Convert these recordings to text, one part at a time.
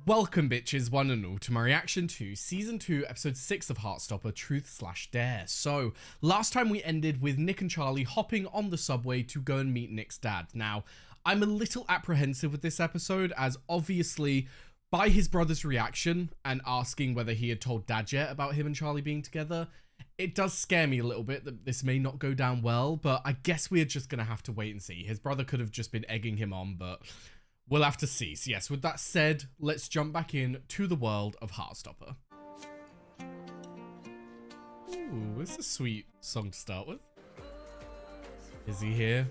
Welcome bitches, one and all, to my reaction to Season 2, Episode 6 of Heartstopper, Truth/Dare. So, last time we ended with Nick and Charlie hopping on the subway to go and meet Nick's dad. Now, I'm a little apprehensive with this episode, as obviously, by his brother's reaction and asking whether he had told dad yet about him and Charlie being together, it does scare me a little bit that this may not go down well, but I guess we're just gonna have to wait and see. His brother could have just been egging him on, but we'll have to see. So yes, with that said, let's jump back in to the world of Heartstopper. Ooh, this is a sweet song to start with. Is he here?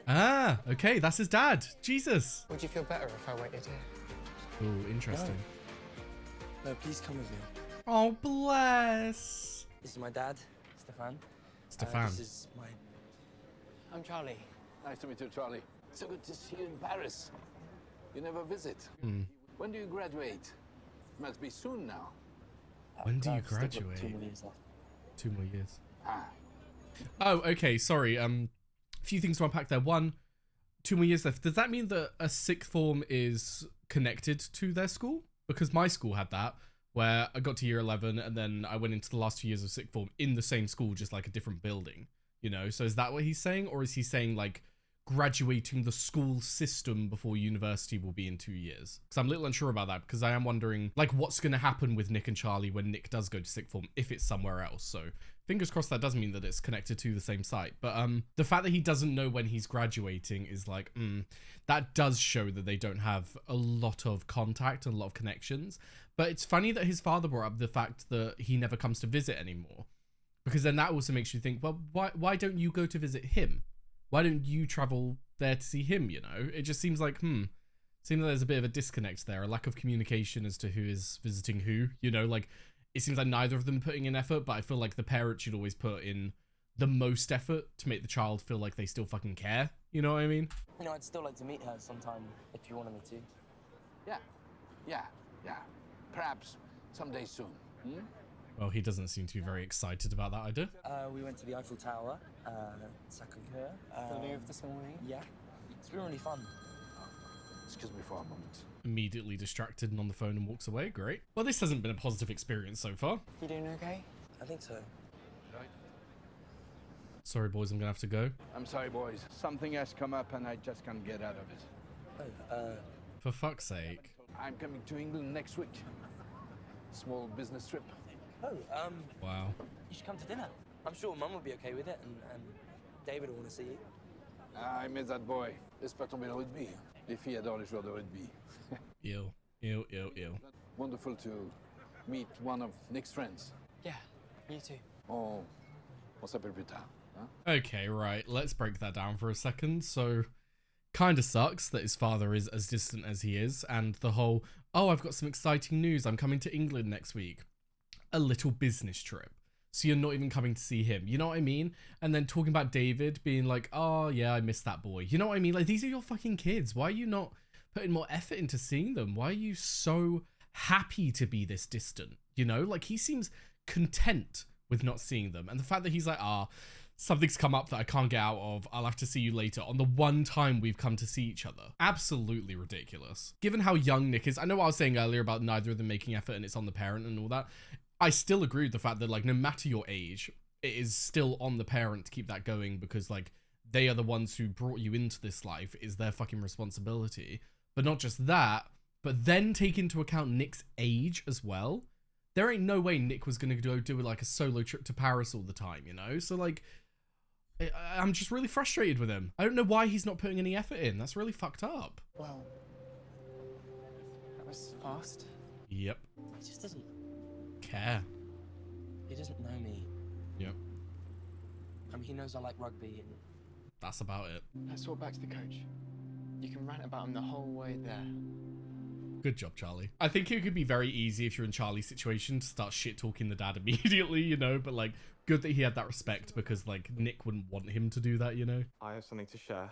Ah, okay, that's his dad. Jesus. Would you feel better if I waited here? Ooh, interesting. No, please come with me. Oh, bless. This is my dad, Stefan. Stefan. This is my... I'm Charlie. Nice to meet you, Charlie. So good to see you in Paris. You never visit. When do you graduate? Must be soon now. When do you I've still got graduate? 2 more years left. 2 more years. Ah, Oh, okay, sorry. A few things to unpack there. One, 2 more years left. Does that mean that a sixth form is connected to their school? Because my school had that, where I got to year 11 and then I went into the last 2 years of sixth form in the same school, just like a different building, you know? So is that what he's saying? Or is he saying like graduating the school system before university will be in 2 years? Because I'm a little unsure about that, because I am wondering like what's going to happen with Nick and Charlie when Nick does go to sixth form, if it's somewhere else. So fingers crossed that doesn't mean that it's connected to the same site. But the fact that he doesn't know when he's graduating is like, that does show that they don't have a lot of contact and a lot of connections. But it's funny that his father brought up the fact that he never comes to visit anymore, because then that also makes you think, well, why don't you go to visit him? Why don't you travel there to see him, you know? It just seems like, seems like there's a bit of a disconnect there, a lack of communication as to who is visiting who, you know? Like, it seems like neither of them putting in effort, but I feel like the parent should always put in the most effort to make the child feel like they still fucking care, you know what I mean? You know, I'd still like to meet her sometime if you wanted me to. yeah. Perhaps someday soon. Well, he doesn't seem to be very excited about that idea. We went to the Eiffel Tower, Sacré-Cœur. The Louvre this morning. Yeah, it's been really fun. Excuse me for a moment. Immediately distracted and on the phone and walks away. Great. Well, this hasn't been a positive experience so far. You doing okay? I think so. Right. Sorry, boys, I'm gonna have to go. I'm sorry, boys. Something has come up and I just can't get out of it. Oh, For fuck's sake. I'm coming to England next week. Small business trip. Wow. you should come to dinner. I'm sure Mum will be okay with it, and David will want to see you. I miss that boy. Laisse pas tomber le rugby. Les filles adorent les joueurs de rugby. Ew. Wonderful to meet one of Nick's friends. Yeah, you too. On s'appelle plus tard. Huh? Okay, right. Let's break that down for a second. So, kind of sucks that his father is as distant as he is, and the whole, oh, I've got some exciting news. I'm coming to England next week. A little business trip. So you're not even coming to see him. You know what I mean? And then talking about David being like, oh, yeah, I miss that boy. You know what I mean? Like, these are your fucking kids. Why are you not putting more effort into seeing them? Why are you so happy to be this distant? You know, like, he seems content with not seeing them. And the fact that he's like, something's come up that I can't get out of. I'll have to see you later on the one time we've come to see each other. Absolutely ridiculous. Given how young Nick is, I know what I was saying earlier about neither of them making effort and it's on the parent and all that. I still agree with the fact that, like, no matter your age, it is still on the parent to keep that going, because, like, they are the ones who brought you into this life. It is their fucking responsibility. But not just that, but then take into account Nick's age as well. There ain't no way Nick was going to go do, like, a solo trip to Paris all the time, you know? So, like, I'm just really frustrated with him. I don't know why he's not putting any effort in. That's really fucked up. Well, that was fast. Yep. He just doesn't Care. He doesn't know me. Yep. I mean, he knows I like rugby, and That's about it. Let's walk back to the coach. You can rant about him the whole way there. Good job, Charlie. I think it could be very easy if you're in Charlie's situation to start shit-talking the dad immediately, you know? But, like, good that he had that respect, because, like, Nick wouldn't want him to do that, you know? I have something to share.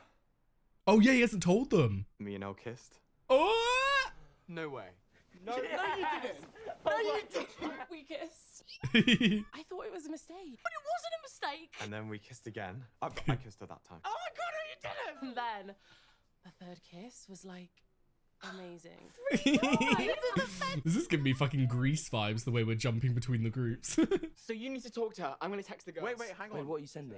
Oh, yeah, he hasn't told them. Me and Elle kissed. Oh! No way. No, you didn't. No, you didn't. We kissed. I thought it was a mistake. But it wasn't a mistake. And then we kissed again. I kissed her that time. Oh my god, no, you didn't. And then the third kiss was like Amazing. This is giving me fucking Grease vibes, the way we're jumping between the groups. So you need to talk to her. I'm gonna text the girls. Wait, hang on. Wait, what are you sending?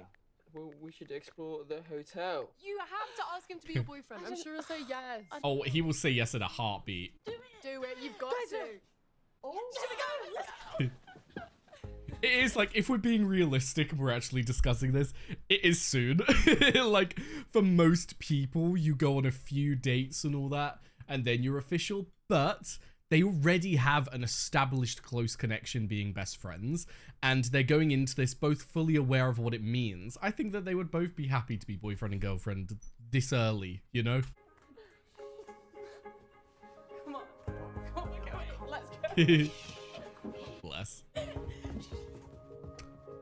Well, we should explore the hotel. You have to ask him to be your boyfriend. I'm sure he'll say yes. Oh, he will say yes in a heartbeat. Do it. You've got to. Oh, It is like, if we're being realistic and we're actually discussing this, it is soon. Like, for most people, you go on a few dates and all that, and then you're official, but they already have an established close connection being best friends, and they're going into this both fully aware of what it means. I think that they would both be happy to be boyfriend and girlfriend this early, you know? come on. Let's go. Bless.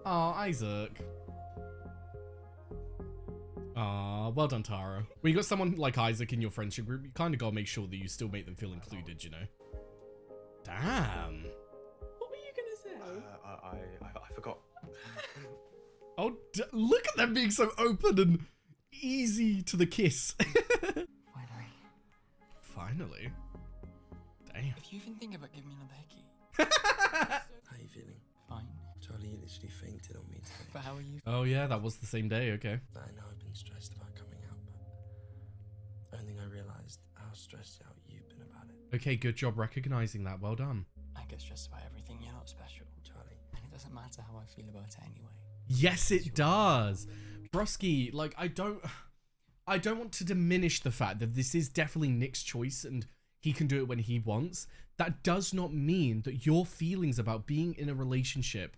Aw, Isaac. Aw, well done, Tara. When you got someone like Isaac in your friendship group, you kind of got to make sure that you still make them feel included, you know? Damn. What were you gonna say? I forgot. Oh, look at them being so open and easy to the kiss. Finally. Finally. Damn. If you even think about giving me another hickey. How you feeling? Fine. Charlie, you literally fainted on me today. But how are you? Oh yeah, that was the same day, okay. I know I've been stressed about coming out, but I don't think I realised how stressed out you've been about it. Okay, good job recognizing that. Well done. I get stressed about everything. You're not special. Charlie. And it doesn't matter how I feel about it anyway. Yes, it does. Broski, like, I don't want to diminish the fact that this is definitely Nick's choice and he can do it when he wants. That does not mean that your feelings about being in a relationship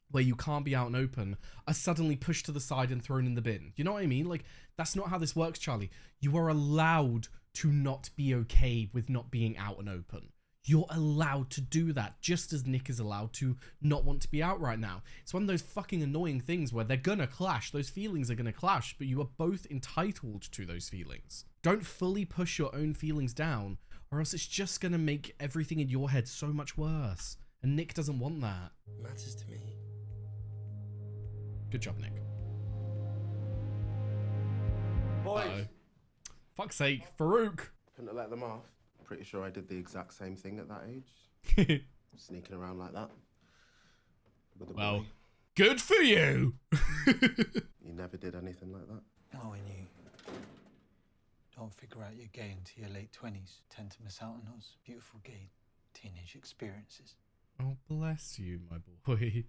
where you can't be out and open are suddenly pushed to the side and thrown in the bin. You know what I mean? Like, that's not how this works, Charlie. You are allowed to not be okay with not being out and open. You're allowed to do that, just as Nick is allowed to not want to be out right now. It's one of those fucking annoying things where they're gonna clash. Those feelings are gonna clash, but you are both entitled to those feelings. Don't fully push your own feelings down, or else it's just gonna make everything in your head so much worse. And Nick doesn't want that. It matters to me. Good job, Nick. Boys. Uh-oh. Fuck's sake, Farouk! Couldn't have let them off. Pretty sure I did the exact same thing at that age. Sneaking around like that. With a Well, boy. good for you! You never did anything like that. Oh, when you don't figure out you're gay until your late 20s, tend to miss out on those beautiful gay teenage experiences. Oh, bless you, my boy.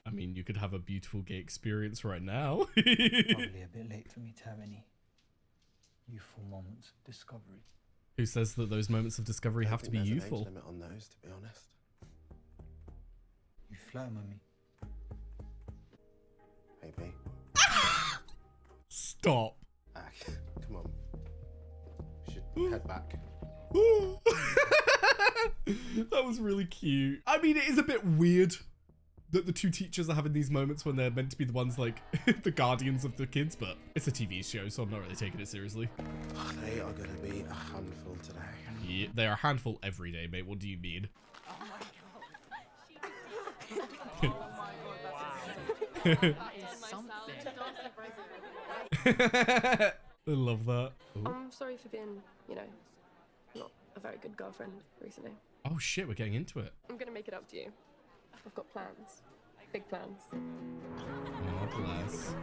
I mean, you could have a beautiful gay experience right now. Probably a bit late for me to have any youthful moments of discovery. Who says that those moments of discovery have to be There's an age youthful? limit on those, to be honest. You flirting with me? Maybe. Stop. Ah, come on. We should head back. That was really cute. I mean, it is a bit weird that the two teachers are having these moments when they're meant to be the ones like the guardians of the kids, but it's a TV show, so I'm not really taking it seriously. They are going to be a handful today. Yeah, they are a handful every day, mate. What do you mean? I love that. Ooh. I'm sorry for being, not a very good girlfriend recently. Oh shit, we're getting into it. I'm gonna make it up to you. I've got plans. Big plans. Oh, bless.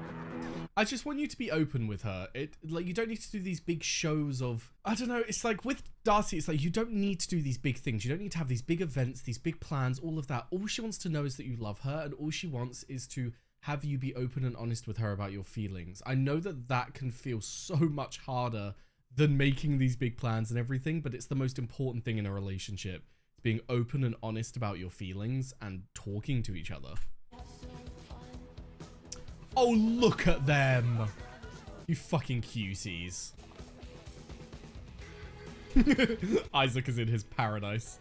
I just want you to be open with her. You don't need to do these big shows of, I don't know, it's like with Darcy, it's like you don't need to do these big things. You don't need to have these big events, these big plans, all of that. All she wants to know is that you love her, and all she wants is to have you be open and honest with her about your feelings. I know that that can feel so much harder than making these big plans and everything, but it's the most important thing in a relationship. Being open and honest about your feelings and talking to each other. Oh, look at them. You fucking cuties. Isaac is in his paradise.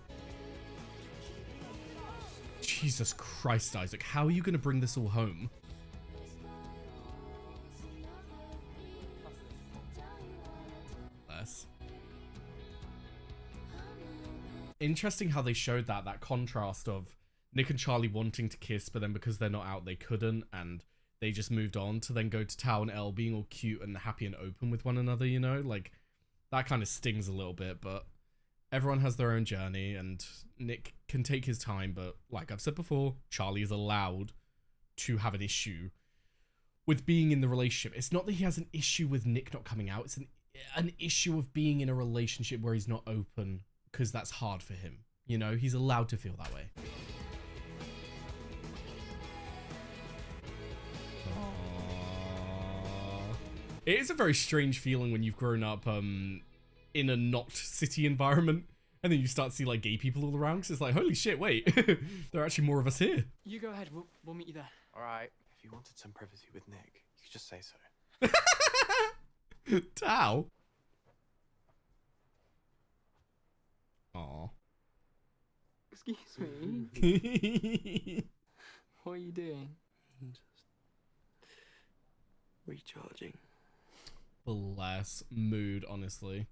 Jesus Christ, Isaac. How are you going to bring this all home? Bless. Interesting how they showed that contrast of Nick and Charlie wanting to kiss, but then because they're not out, they couldn't, and they just moved on to then go to Tao and Elle being all cute and happy and open with one another, you know? Like, that kind of stings a little bit, but everyone has their own journey, and Nick can take his time, but like I've said before, Charlie is allowed to have an issue with being in the relationship. It's not that he has an issue with Nick not coming out, it's an issue of being in a relationship where he's not open, because that's hard for him. You know, he's allowed to feel that way. It is a very strange feeling when you've grown up in a not city environment, and then you start to see like gay people all around, because it's like, holy shit, wait, there are actually more of us here. You go ahead. We'll meet you there. All right. If you wanted some privacy with Nick, you could just say so. Tao. Aw. Excuse me. What are you doing? Just recharging. Bless mood, honestly.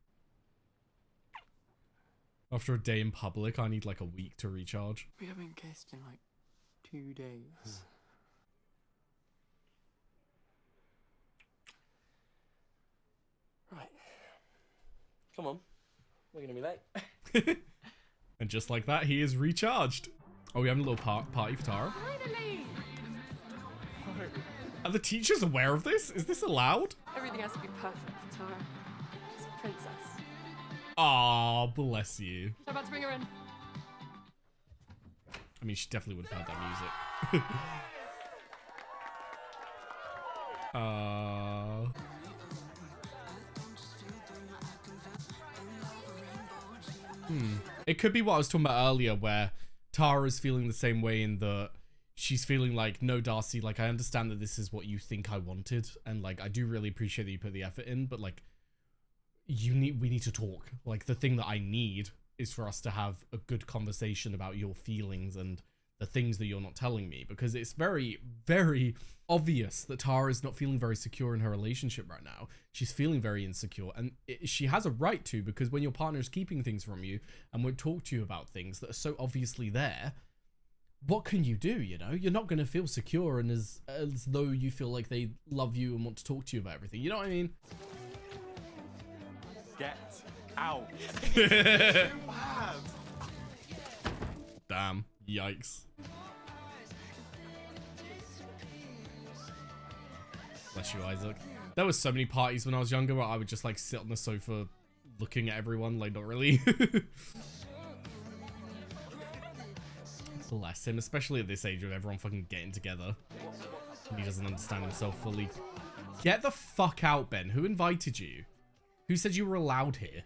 After a day in public, I need like a week to recharge. We haven't kissed in like 2 days. Right. Come on. We're gonna be late. And just like that, he is recharged. Oh, we're having a little party for Tara. Finally! Are the teachers aware of this? Is this allowed? Everything has to be perfect for Tara. She's a princess. Aw, bless you. I'm about to bring her in. I mean, she definitely would have heard that music. It could be what I was talking about earlier, where Tara's feeling the same way in the... She's feeling like, no, Darcy, like, I understand that this is what you think I wanted, and, like, I do really appreciate that you put the effort in, but, like, we need to talk. Like, the thing that I need is for us to have a good conversation about your feelings and the things that you're not telling me, because it's very, very obvious that Tara is not feeling very secure in her relationship right now. She's feeling very insecure, and she has a right to, because when your partner is keeping things from you and won't talk to you about things that are so obviously there, what can you do? You know, you're not going to feel secure and as though you feel like they love you and want to talk to you about everything. You know what I mean? Get out. Damn. Yikes. Bless you, Isaac. There was so many parties when I was younger where I would just like sit on the sofa looking at everyone, like not really. Bless him, especially at this age with everyone fucking getting together. And he doesn't understand himself fully. Get the fuck out, Ben. Who invited you? Who said you were allowed here?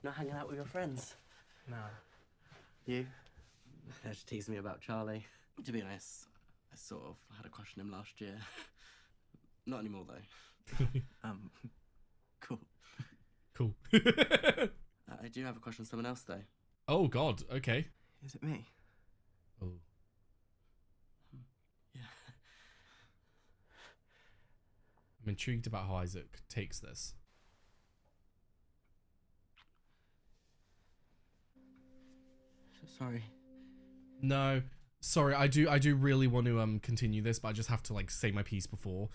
Not hanging out with your friends? No. You? They're just teasing me about Charlie. To be honest, I sort of had a crush on him last year. Not anymore, though. Cool. Cool. I do have a crush on someone else, though. Oh, God. Okay. Is it me? Oh. Yeah. I'm intrigued about how Isaac takes this. Sorry. No. Sorry, I do really want to continue this, but I just have to like say my piece before.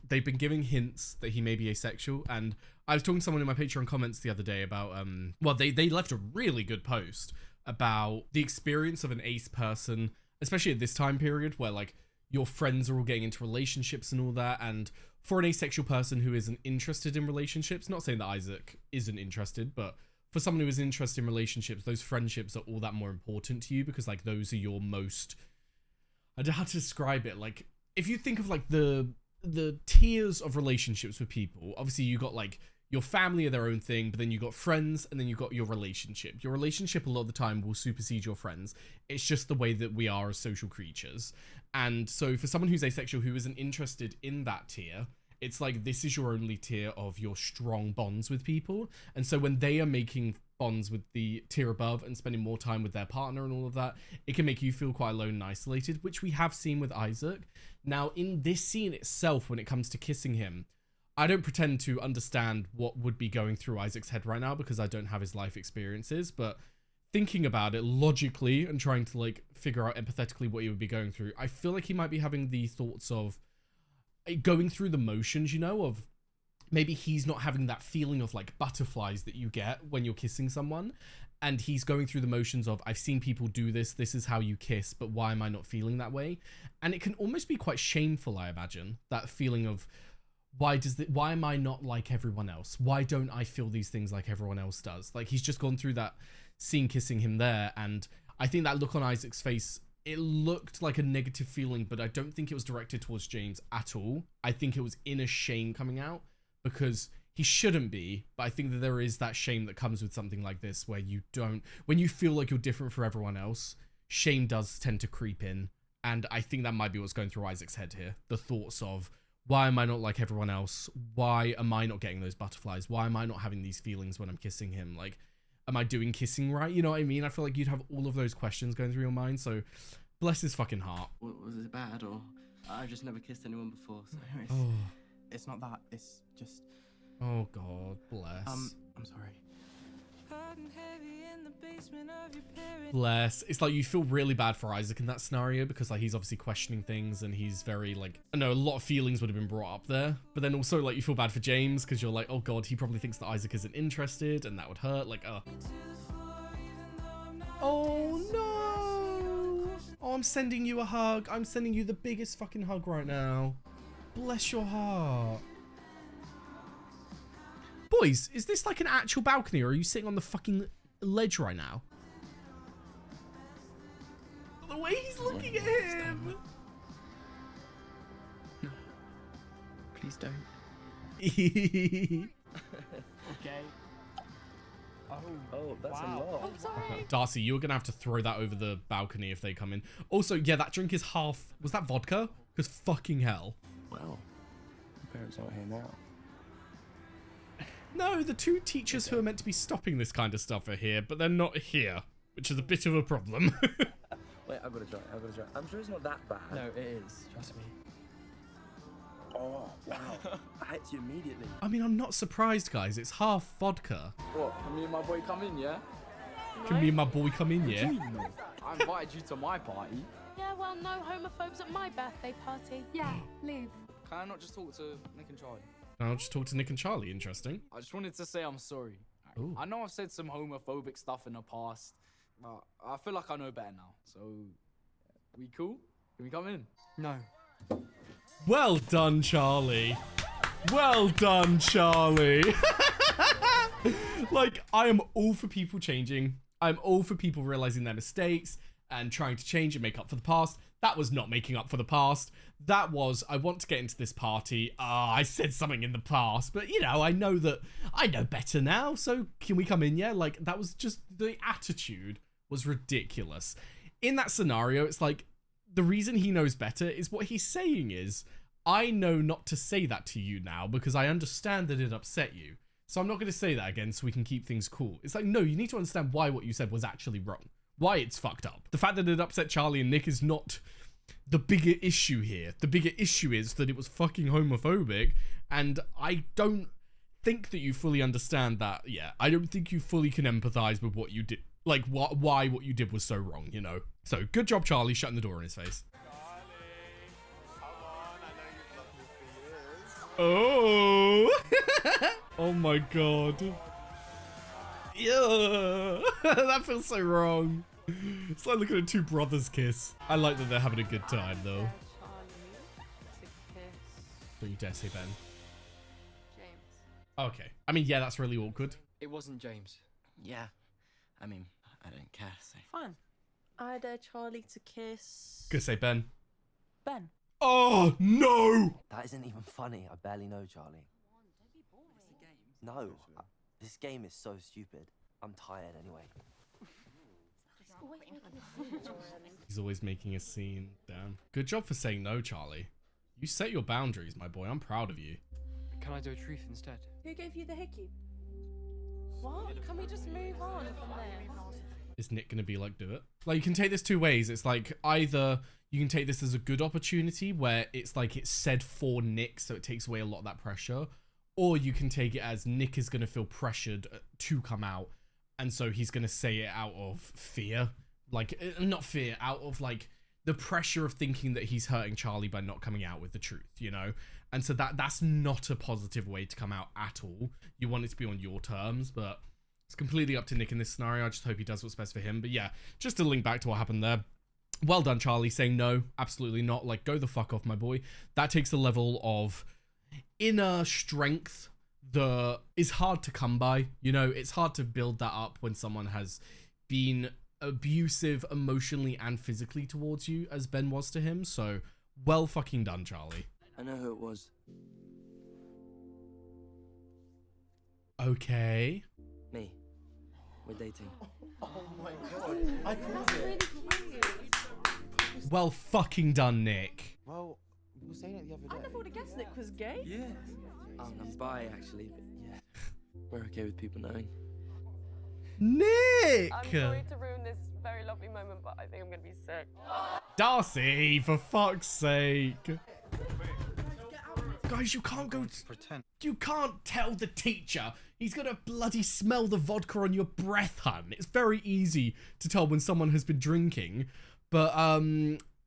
They've been giving hints that he may be asexual, and I was talking to someone in my Patreon comments the other day about well, they left a really good post about the experience of an ace person, especially at this time period where like your friends are all getting into relationships and all that, and for an asexual person who isn't interested in relationships, not saying that Isaac isn't interested, but for someone who is interested in relationships, those friendships are all that more important to you, because like those are your most, I don't know how to describe it. Like if you think of like the tiers of relationships with people, obviously you got like your family are their own thing, but then you got friends, and then you got your relationship. Your relationship a lot of the time will supersede your friends. It's just the way that we are as social creatures. And so for someone who's asexual who isn't interested in that tier, it's like this is your only tier of your strong bonds with people. And so when they are making bonds with the tier above and spending more time with their partner and all of that, it can make you feel quite alone and isolated, which we have seen with Isaac. Now, in this scene itself, when it comes to kissing him, I don't pretend to understand what would be going through Isaac's head right now because I don't have his life experiences, but thinking about it logically and trying to like figure out empathetically what he would be going through, I feel like he might be having the thoughts of going through the motions, you know, of maybe he's not having that feeling of like butterflies that you get when you're kissing someone. And he's going through the motions of, I've seen people do this. This is how you kiss, but why am I not feeling that way? And it can almost be quite shameful, I imagine, that feeling of why am I not like everyone else? Why don't I feel these things like everyone else does? Like he's just gone through that scene kissing him there. And I think that look on Isaac's face, it looked like a negative feeling, but I don't think it was directed towards James at all. I think it was inner shame coming out because he shouldn't be, but I think that there is that shame that comes with something like this where when you feel like you're different from everyone else, shame does tend to creep in. And I think that might be what's going through Isaac's head here. The thoughts of, why am I not like everyone else? Why am I not getting those butterflies? Why am I not having these feelings when I'm kissing him? Like, am I doing kissing right? You know what I mean? I feel like you'd have all of those questions going through your mind. So bless his fucking heart. Was it bad, or I've just never kissed anyone before, so It's not that. It's just. Oh God, bless. I'm sorry. Bless. It's like you feel really bad for Isaac in that scenario because like he's obviously questioning things and he's very like, I know a lot of feelings would have been brought up there, but then also like you feel bad for James because you're like, oh God, he probably thinks that Isaac isn't interested and that would hurt. Like, oh no. Oh, I'm sending you a hug. I'm sending you the biggest fucking hug right now. Bless your heart. Boys, is this like an actual balcony or are you sitting on the fucking ledge right now? The way he's looking at him. No. Please don't. Okay. Oh, that's a lot. I'm sorry. Darcy, you're gonna have to throw that over the balcony if they come in. Also, yeah, that drink is half. Was that vodka? Because fucking hell. Well, my parents aren't here now. No, the two teachers who are meant to be stopping this kind of stuff are here, but they're not here, which is a bit of a problem. Wait, I've got to try. I'm sure it's not that bad. No, it is. Trust me. Oh, wow. I hit you immediately. I mean, I'm not surprised, guys. It's half vodka. What? Can me and my boy come in, yeah? Can me and my boy come in, yeah? I invited you to my party. Yeah, well, no homophobes at my birthday party. Yeah, leave. Can I not just talk to Nick and Charlie? I'll just talk to Nick and Charlie. Interesting. I just wanted to say I'm sorry. Ooh. I know I've said some homophobic stuff in the past, but I feel like I know better now. So, we cool? Can we come in? No. Well done, Charlie. Well done, Charlie. Like, I am all for people changing. I'm all for people realizing their mistakes and trying to change and make up for the past. That was not making up for the past. That was, I want to get into this party. I said something in the past, but you know, I know better now. So can we come in? Yeah. Like that was just, the attitude was ridiculous. In that scenario, it's like, the reason he knows better is what he's saying is, I know not to say that to you now because I understand that it upset you. So I'm not going to say that again so we can keep things cool. It's like, no, you need to understand why what you said was actually wrong. Why it's fucked up. The fact that it upset Charlie and Nick is not the bigger issue here. The bigger issue is that it was fucking homophobic, and I don't think that you fully understand that. Yeah, I don't think you fully can empathize with what you did. Like, why what you did was so wrong, you know? So, good job, Charlie, shutting the door in his face. Oh! Oh my god. Yeah, that feels so wrong. It's like looking at two brothers kiss. I like that they're having a good time though. Don't you dare say Ben. James. Okay. I mean, yeah, that's really awkward. It wasn't James. Yeah. I mean, I don't care, so. Fine. I dare Charlie to kiss. Go say Ben. Ben. Oh, no! That isn't even funny. I barely know Charlie. No. This game is so stupid. I'm tired anyway. He's always making a scene. Damn. Good job for saying no, Charlie. You set your boundaries, my boy. I'm proud of you. Can I do a truth instead? Who gave you the hickey? What? Can we just move on from there? Is Nick gonna be like, do it? Like, you can take this two ways. It's like, either you can take this as a good opportunity where it's like it's said for Nick, so it takes away a lot of that pressure, or you can take it as Nick is gonna feel pressured to come out, And so he's going to say it out of fear. Like, not fear, out of like the pressure of thinking that he's hurting Charlie by not coming out with the truth, you know? And so that's not a positive way to come out at all. You want it to be on your terms, but it's completely up to Nick in this scenario. I just hope he does what's best for him. But yeah, just to link back to what happened there. Well done, Charlie, saying no, absolutely not. Like, go the fuck off, my boy. That takes a level of inner strength that is hard to come by. You know, it's hard to build that up when someone has been abusive emotionally and physically towards you, as Ben was to him. So, well fucking done, Charlie. I know who it was. Okay. Me. We're dating. Oh my god, I called it. Well fucking done, Nick. Well, we were saying it the other day. I never would have guessed Nick was gay. Yeah. I'm bi, actually, but yeah. We're okay with people knowing. Nick! I'm sorry to ruin this very lovely moment, but I think I'm gonna be sick. Darcy, for fuck's sake. Guys, you can't go... Pretend. You can't tell the teacher. He's gonna bloody smell the vodka on your breath, hun. It's very easy to tell when someone has been drinking. But,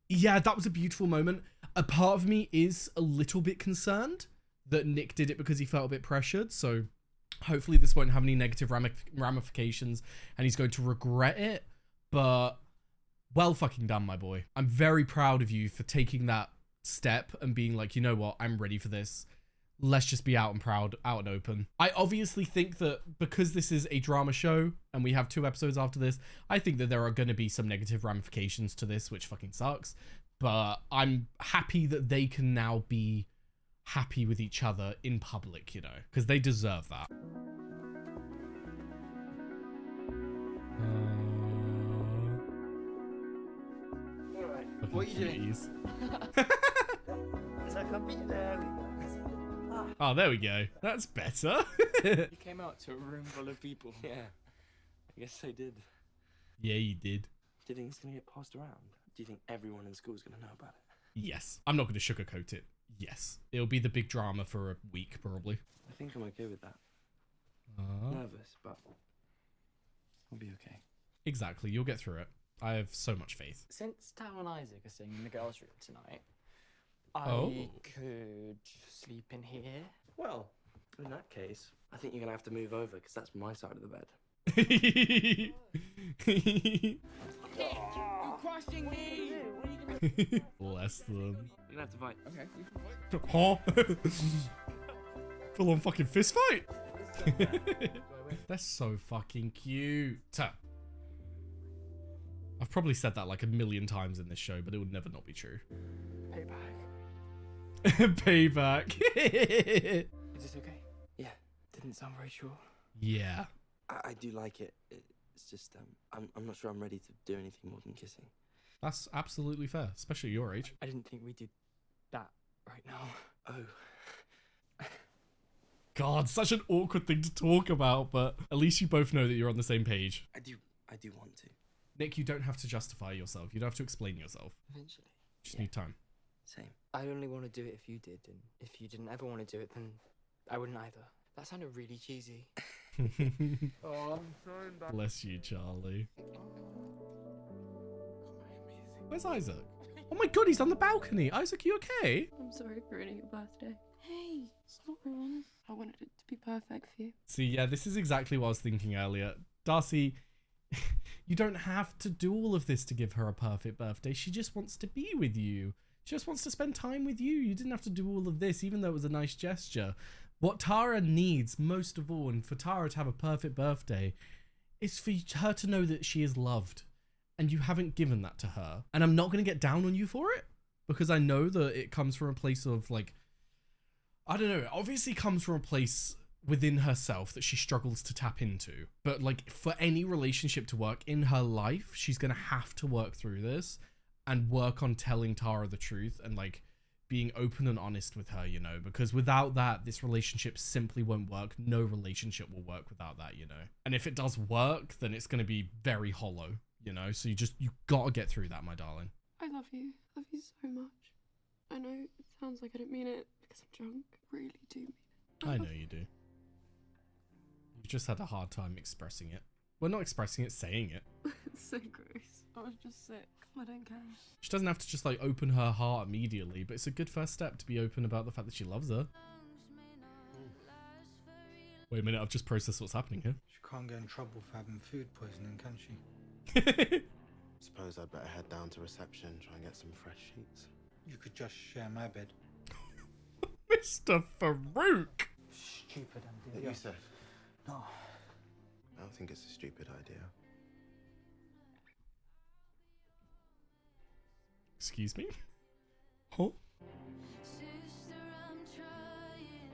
yeah, that was a beautiful moment. A part of me is a little bit concerned that Nick did it because he felt a bit pressured. So hopefully this won't have any negative ramifications and he's going to regret it. But well fucking done, my boy. I'm very proud of you for taking that step and being like, you know what, I'm ready for this. Let's just be out and proud, out and open. I obviously think that because this is a drama show and we have 2 episodes after this, I think that there are going to be some negative ramifications to this, which fucking sucks. But I'm happy that they can now be happy with each other in public, you know, because they deserve that. What are you doing? Oh, there we go. That's better. You came out to a room full of people. Yeah. I guess I did. Yeah, you did. Do you think it's gonna get passed around? Do you think everyone in school is gonna know about it? Yes. I'm not going to sugarcoat it. Yes. It'll be the big drama for a week, probably. I think I'm okay with that. Nervous, but I'll be okay. Exactly. You'll get through it. I have so much faith. Since Tao and Isaac are staying in the girls' room tonight, Oh. I could sleep in here. Well, in that case, I think you're gonna have to move over because that's my side of the bed. You're crushing me! Bless them. You're gonna have to fight. Okay. Huh? Full on fucking fist fight. That's so fucking cute. I've probably said that like a million times in this show, but it would never not be true. Payback. Payback. Is this okay? Yeah. Didn't sound very sure. Yeah. I do like it. It's just I'm not sure I'm ready to do anything more than kissing. That's absolutely fair, especially your age. I didn't think we did that right now. Oh. God, such an awkward thing to talk about, but at least you both know that you're on the same page. I do want to. Nick, you don't have to justify yourself. You don't have to explain yourself. Eventually. Just need time. Same. I'd only want to do it if you did, and if you didn't ever want to do it, then I wouldn't either. That sounded really cheesy. Oh, I'm so embarrassed. Bless you, Charlie. Where's Isaac? Oh my god, he's on the balcony. Isaac, you okay? I'm sorry for ruining your birthday. Hey, it's not ruined. I wanted it to be perfect for you. See, yeah, this is exactly what I was thinking earlier. Darcy, you don't have to do all of this to give her a perfect birthday. She just wants to be with you. She just wants to spend time with you. You didn't have to do all of this, even though it was a nice gesture. What Tara needs most of all, and for Tara to have a perfect birthday, is for her to know that she is loved. And you haven't given that to her. And I'm not going to get down on you for it, because I know that it comes from a place of like, I don't know, it obviously comes from a place within herself that she struggles to tap into. But like, for any relationship to work in her life, she's going to have to work through this and work on telling Tara the truth and like being open and honest with her, you know, because without that, this relationship simply won't work. No relationship will work without that, you know. And if it does work, then it's going to be very hollow, you know. So you got to get through that, my darling. I love you. Love you so much. I know it sounds like I don't mean it because I'm drunk. I really do mean it. I know you do. You've just had a hard time expressing it. We're not expressing it, saying it. It's so gross. I was just sick. I don't care. She doesn't have to just like open her heart immediately, but it's a good first step to be open about the fact that she loves her. Wait a minute, I've just processed what's happening here. She can't get in trouble for having food poisoning, can she? Suppose I'd better head down to reception, try and get some fresh sheets. You could just share my bed. Mr. Farouk! Stupid That idea. you said? No. I don't think it's a stupid idea. Excuse me? Huh?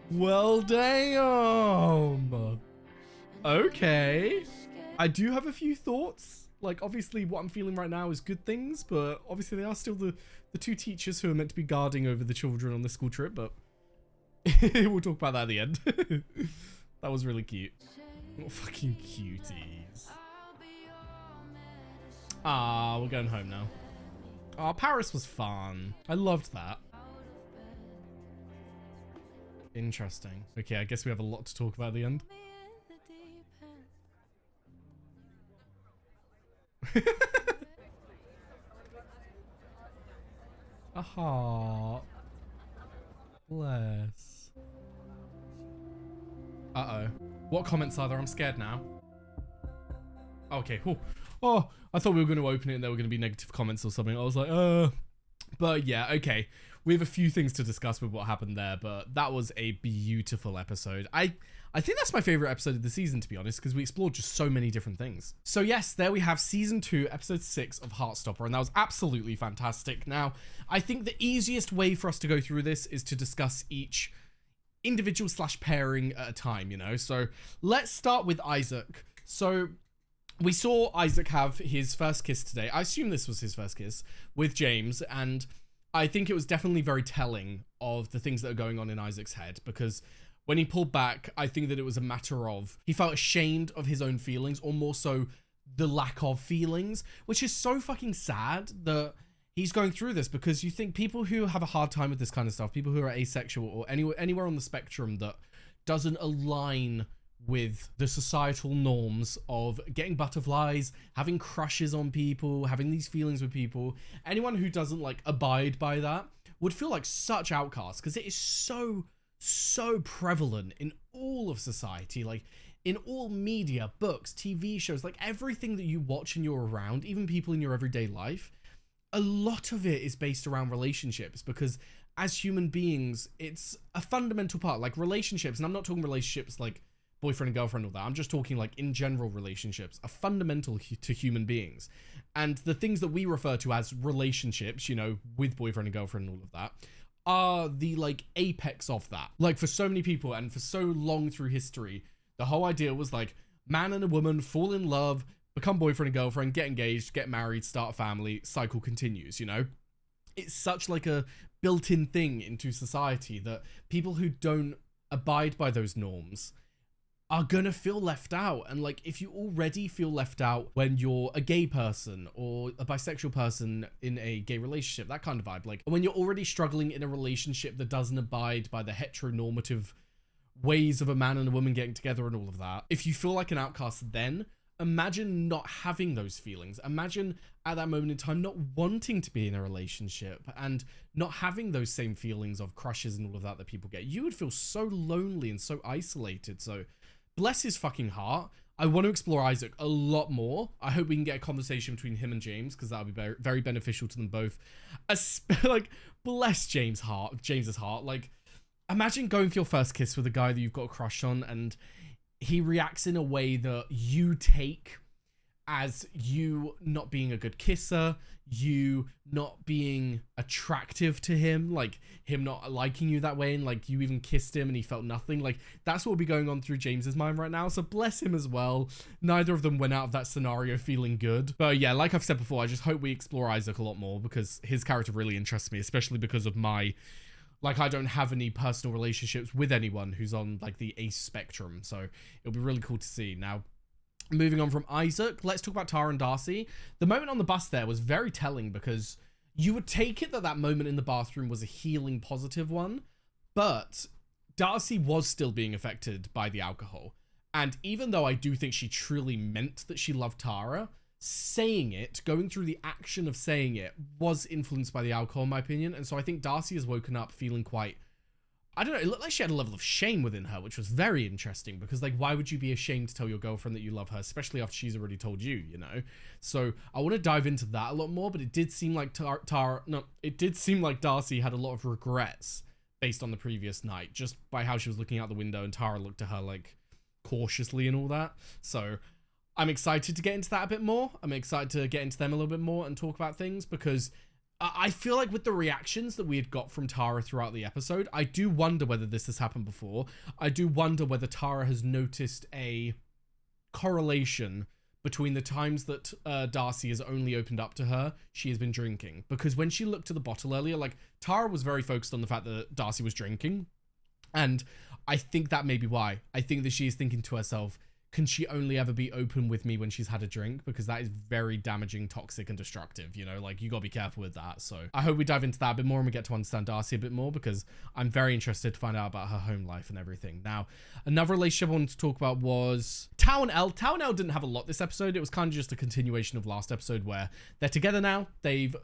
Well, damn. Okay. I do have a few thoughts. Like, obviously, what I'm feeling right now is good things, but obviously they are still the two teachers who are meant to be guarding over the children on the school trip, but we'll talk about that at the end. That was really cute. Oh, fucking cuties. Ah, we're going home now. Oh, Paris was fun. I loved that. Interesting. Okay, I guess we have a lot to talk about at the end. A heart. Bless. Uh-oh. What comments are there? I'm scared now. Okay, cool. Oh, I thought we were going to open it and there were going to be negative comments or something. I was like, But yeah, okay. We have a few things to discuss with what happened there, but that was a beautiful episode. I think that's my favorite episode of the season, to be honest, because we explored just so many different things. So yes, there we have season 2, episode 6 of Heartstopper, and that was absolutely fantastic. Now, I think the easiest way for us to go through this is to discuss each individual / pairing at a time, you know? So let's start with Isaac. So we saw Isaac have his first kiss today. I assume this was his first kiss with James, and I think it was definitely very telling of the things that are going on in Isaac's head, because when he pulled back, I think that it was a matter of he felt ashamed of his own feelings, or more so the lack of feelings, which is so fucking sad that he's going through this, because you think people who have a hard time with this kind of stuff, people who are asexual or anywhere on the spectrum that doesn't align with the societal norms of getting butterflies, having crushes on people, having these feelings with people, anyone who doesn't like abide by that would feel like such outcasts, because it is so prevalent in all of society, like in all media, books, TV shows, like everything that you watch and you're around, even people in your everyday life. A lot of it is based around relationships, because as human beings, it's a fundamental part, like relationships, and I'm not talking relationships like boyfriend and girlfriend, all that. I'm just talking like in general relationships are fundamental to human beings. And the things that we refer to as relationships, you know, with boyfriend and girlfriend and all of that, are the like apex of that. Like for so many people and for so long through history, the whole idea was like man and a woman fall in love, become boyfriend and girlfriend, get engaged, get married, start a family, cycle continues, you know? It's such like a built-in thing into society that people who don't abide by those norms are gonna feel left out. And like, if you already feel left out when you're a gay person or a bisexual person in a gay relationship, that kind of vibe, like when you're already struggling in a relationship that doesn't abide by the heteronormative ways of a man and a woman getting together and all of that, if you feel like an outcast, then imagine not having those feelings. Imagine at that moment in time not wanting to be in a relationship and not having those same feelings of crushes and all of that that people get. You would feel so lonely and so isolated. So bless his fucking heart. I want to explore Isaac a lot more. I hope we can get a conversation between him and James, because that would be very, very beneficial to them both. Like, bless James's heart. Like, imagine going for your first kiss with a guy that you've got a crush on, and he reacts in a way that you take as you not being a good kisser, you not being attractive to him, like him not liking you that way, and like you even kissed him and he felt nothing. Like that's what will be going on through James's mind right now. So bless him as well. Neither of them went out of that scenario feeling good. But yeah, like I've said before, I just hope we explore Isaac a lot more, because his character really interests me, especially because of my, like, I don't have any personal relationships with anyone who's on like the ace spectrum. So it'll be really cool to see. Now, moving on from Isaac, let's talk about Tara and Darcy. The moment on the bus there was very telling, because you would take it that that moment in the bathroom was a healing positive one, but Darcy was still being affected by the alcohol. And even though I do think she truly meant that she loved Tara, saying it, going through the action of saying it, was influenced by the alcohol, in my opinion. And so I think Darcy has woken up feeling quite, I don't know, it looked like she had a level of shame within her, which was very interesting, because like, why would you be ashamed to tell your girlfriend that you love her, especially after she's already told you, you know? So I want to dive into that a lot more, but it did seem like it did seem like Darcy had a lot of regrets based on the previous night, just by how she was looking out the window and Tara looked at her like cautiously and all that. So I'm excited to get into that a bit more. I'm excited to get into them a little bit more and talk about things, because I feel like with the reactions that we had got from Tara throughout the episode, I do wonder whether this has happened before. I do wonder whether Tara has noticed a correlation between the times that Darcy has only opened up to her, she has been drinking. Because when she looked at the bottle earlier, like, Tara was very focused on the fact that Darcy was drinking. And I think that may be why. I think that she is thinking to herself, can she only ever be open with me when she's had a drink? Because that is very damaging, toxic, and destructive, you know? Like, you gotta be careful with that. So I hope we dive into that a bit more and we get to understand Darcy a bit more, because I'm very interested to find out about her home life and everything. Now, another relationship I wanted to talk about was Tao and Elle. Tao and Elle didn't have a lot this episode. It was kind of just a continuation of last episode where they're together now. They've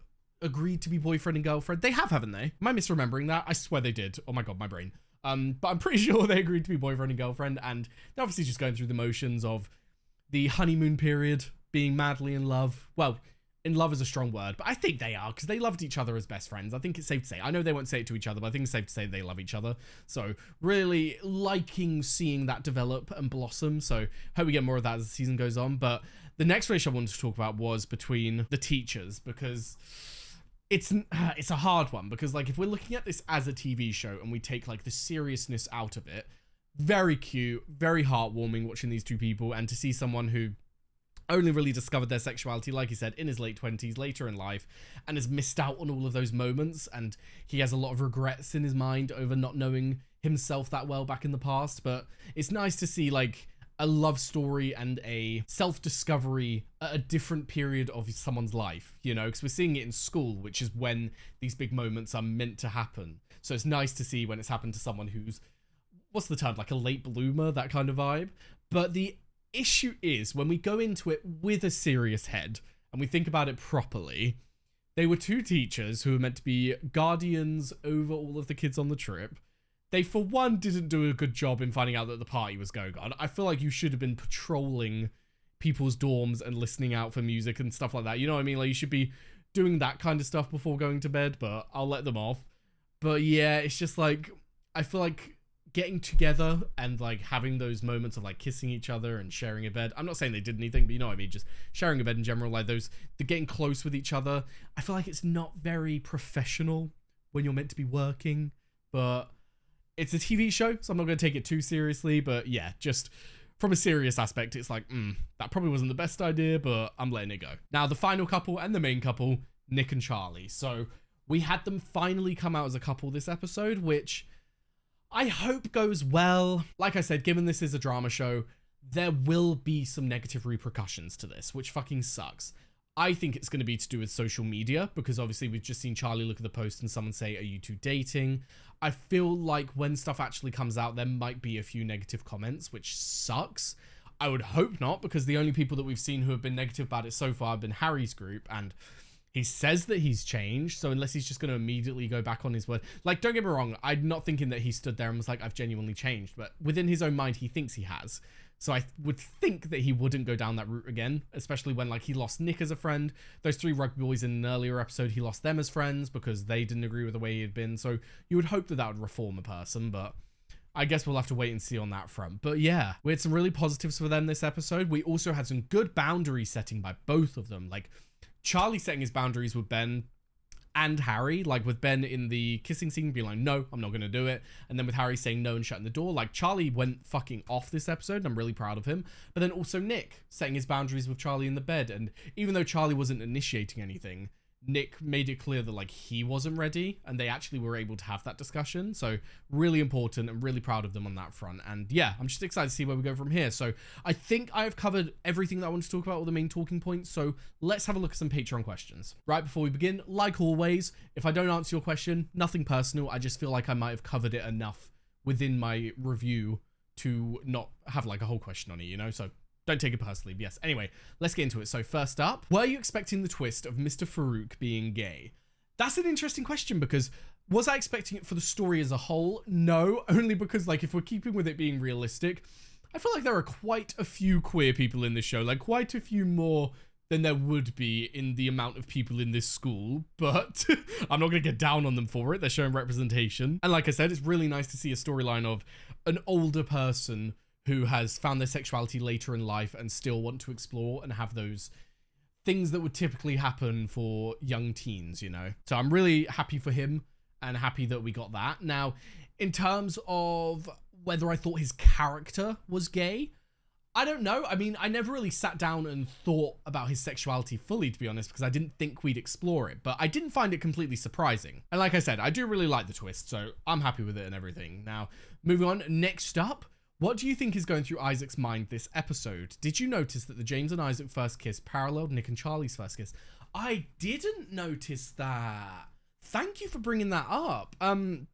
agreed to be boyfriend and girlfriend. They have, haven't they? Am I misremembering that? I swear they did. Oh my God, my brain. But I'm pretty sure they agreed to be boyfriend and girlfriend, and they're obviously just going through the motions of the honeymoon period, being madly in love. Well, in love is a strong word, but I think they are, because they loved each other as best friends. I think it's safe to say. I know they won't say it to each other, but I think it's safe to say they love each other. So really liking seeing that develop and blossom. So hope we get more of that as the season goes on. But the next relationship I wanted to talk about was between the teachers, because it's a hard one, because like, if we're looking at this as a TV show and we take like the seriousness out of it, very cute, very heartwarming watching these two people, and to see someone who only really discovered their sexuality, like you said, in his late 20s, later in life, and has missed out on all of those moments, and he has a lot of regrets in his mind over not knowing himself that well back in the past. But it's nice to see like a love story and a self-discovery at a different period of someone's life, you know, because we're seeing it in school, which is when these big moments are meant to happen. So it's nice to see when it's happened to someone who's, what's the term, like a late bloomer, that kind of vibe. But the issue is, when we go into it with a serious head and we think about it properly, they were two teachers who were meant to be guardians over all of the kids on the trip. They, for one, didn't do a good job in finding out that the party was going on. I feel like you should have been patrolling people's dorms and listening out for music and stuff like that. You know what I mean? Like, you should be doing that kind of stuff before going to bed, but I'll let them off. But yeah, it's just like, I feel like getting together and like having those moments of like kissing each other and sharing a bed. I'm not saying they did anything, but you know what I mean? Just sharing a bed in general, like the getting close with each other. I feel like it's not very professional when you're meant to be working, but it's a TV show, so I'm not going to take it too seriously. But yeah, just from a serious aspect, it's like, that probably wasn't the best idea, but I'm letting it go. Now, the final couple and the main couple, Nick and Charlie. So we had them finally come out as a couple this episode, which I hope goes well. Like I said, given this is a drama show, there will be some negative repercussions to this, which fucking sucks. I think it's going to be to do with social media, because obviously we've just seen Charlie look at the post and someone say, are you two dating? I feel like when stuff actually comes out, there might be a few negative comments, which sucks. I would hope not, because the only people that we've seen who have been negative about it so far have been Harry's group, and he says that he's changed. So unless he's just going to immediately go back on his word, like, don't get me wrong, I'm not thinking that he stood there and was like, I've genuinely changed, but within his own mind, he thinks he has. So I would think that he wouldn't go down that route again, especially when like he lost Nick as a friend. Those three rugby boys in an earlier episode, he lost them as friends because they didn't agree with the way he had been. So you would hope that that would reform a person, but I guess we'll have to wait and see on that front. But yeah, we had some really positives for them this episode. We also had some good boundary setting by both of them. Like Charlie setting his boundaries with Ben and Harry, like with Ben in the kissing scene being like, no, I'm not going to do it. And then with Harry saying no and shutting the door, like Charlie went fucking off this episode and I'm really proud of him. But then also Nick setting his boundaries with Charlie in the bed. And even though Charlie wasn't initiating anything, Nick made it clear that like he wasn't ready and they actually were able to have that discussion. So really important and really proud of them on that front. And yeah, I'm just excited to see where we go from here. So I think I've covered everything that I want to talk about, all the main talking points. So let's have a look at some Patreon questions. Right before we begin, like always, if I don't answer your question, nothing personal. I just feel like I might have covered it enough within my review to not have like a whole question on it, you know? So don't take it personally. But yes, anyway, let's get into it. So first up, were you expecting the twist of Mr. Farouk being gay? That's an interesting question, because was I expecting it for the story as a whole? No, only because like if we're keeping with it being realistic, I feel like there are quite a few queer people in this show, like quite a few more than there would be in the amount of people in this school, but I'm not going to get down on them for it. They're showing representation. And like I said, it's really nice to see a storyline of an older person who has found their sexuality later in life and still want to explore and have those things that would typically happen for young teens, you know? So I'm really happy for him and happy that we got that. Now, in terms of whether I thought his character was gay, I don't know. I mean, I never really sat down and thought about his sexuality fully, to be honest, because I didn't think we'd explore it, but I didn't find it completely surprising. And like I said, I do really like the twist, so I'm happy with it and everything. Now, moving on, next up, what do you think is going through Isaac's mind this episode? Did you notice that the James and Isaac first kiss paralleled Nick and Charlie's first kiss? I didn't notice that. Thank you for bringing that up. In